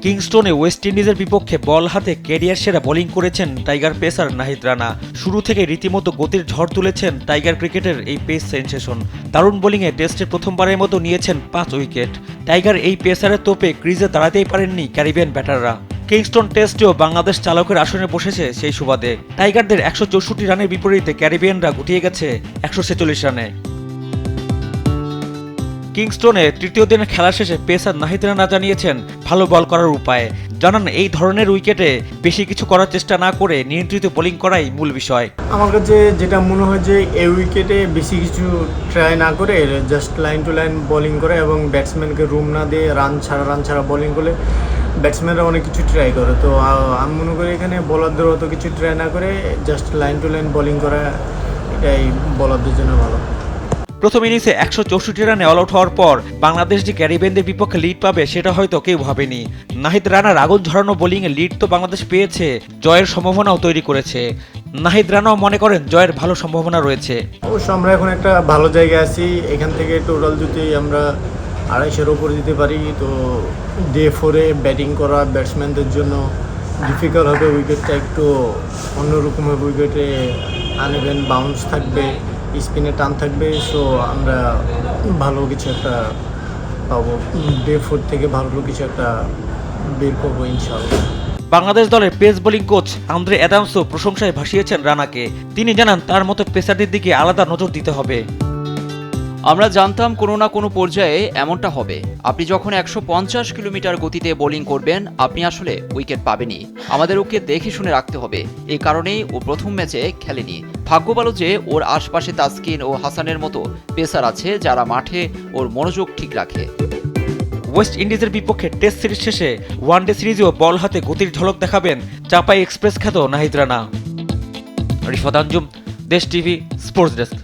কিংস্টনে West ইন্ডিজের বিপক্ষে বল হাতে ক্যারিয়ার সেরা বোলিং করেছেন টাইগার পেসার নাহিদ রানা। শুরু থেকে রীতিমতো গতির ঝড় তুলেছেন টাইগার ক্রিকেটের এই পেস সেনসেশন। দারুণ বোলিংয়ে টেস্টে প্রথমবারের মতো নিয়েছেন 5 উইকেট। টাইগার এই পেসারের তোপে ক্রিজে দাঁড়াতেই পারেননি ক্যারিবিয়ান ব্যাটাররা। কিংস্টন টেস্টেও বাংলাদেশ চালকের আসনে বসেছে সেই সুবাদে। টাইগারদের 164 রানের বিপরীতে ক্যারিবিয়ানরা গুটিয়ে গেছে 146 রানে। কিংস্টনে তৃতীয় দিনের খেলা শেষে পেসার নাহিদ রানা জানিয়েছেন ভালো বল করার উপায়। জানান এই ধরনের উইকেটে বেশি কিছু করার চেষ্টা না করে নিয়ন্ত্রিত বোলিং করাই মূল বিষয়। আমার কাছে যেটা মনে হয় যে এই উইকেটে বেশি কিছু ট্রাই না করে just line to line bowling করে এবং ব্যাটসম্যানকে রুম না দিয়ে রান ছাড়া বোলিং করলে ব্যাটসম্যানরা অনেক কিছু ট্রাই করে। তো আমি মনে করি এখানে বোলারদের অত কিছু ট্রাই না করে just line to line bowling করা, এটাই বোলারদের জন্য ভালো। প্রথম ইনিংসে 164 রানে অল আউট হওয়ার পর বাংলাদেশ যে ক্যারিবিয়ানদের বিপক্ষে লিড পাবে সেটা হয়তো কেউ ভাবেনি। নাহিদ রানার আগুন ঝরানো বোলিংয়ে লিড তো বাংলাদেশ পেয়েছে, জয়ের সম্ভাবনাও তৈরি করেছে। নাহিদ রানাও মনে করেন জয়ের ভালো সম্ভাবনা রয়েছে। অবশ্য আমরা এখন একটা ভালো জায়গায় আছি। এখান থেকে টোটাল যদি আমরা 250-এর উপরে দিতে পারি তো ডে 4-এ ব্যাটিং করা ব্যাটসম্যানদের জন্য ডিফিকাল্ট হবে। উইকেটটা একটু অন্যরকম হবে, উইকেটে আনইভেন বাউন্স থাকবে, স্পিনে টান থাকবে। সো আমরা ভালো কিছু একটা পাবো, ডে 4 থেকে ভালো কিছু একটা বের করবো ইনশাআল্লাহ। বাংলাদেশ দলের পেস বোলিং কোচ আন্দ্রে অ্যাডামসও প্রশংসায় ভাসিয়েছেন রানাকে। তিনি জানান তার মতো পেসারদের দিকে আলাদা নজর দিতে হবে। আমরা জানতাম কোনো না কোনো পর্যায়ে এমনটা হবে। আপনি যখন 150 কিলোমিটার গতিতে বোলিং করবেন আপনি আসলে উইকেট পাবেনই। আমাদের ওকে দেখে শুনে রাখতে হবে। এই কারণেই ও প্রথম ম্যাচে খেলেনি। ভাগ্য ভালো যে ওর আশপাশে তাসকিন ও হাসানের মতো পেসার আছে যারা মাঠে ওর মনোযোগ ঠিক রাখে। ওয়েস্ট ইন্ডিজের বিপক্ষে টেস্ট সিরিজ শেষে ওয়ানডে সিরিজেও বল হাতে গতির ঝলক দেখাবেন চাপাই এক্সপ্রেস খ্যাত নাহিদ রানা। রিফাত আঞ্জুম, দেশ টিভি, স্পোর্টস ডেস্ক।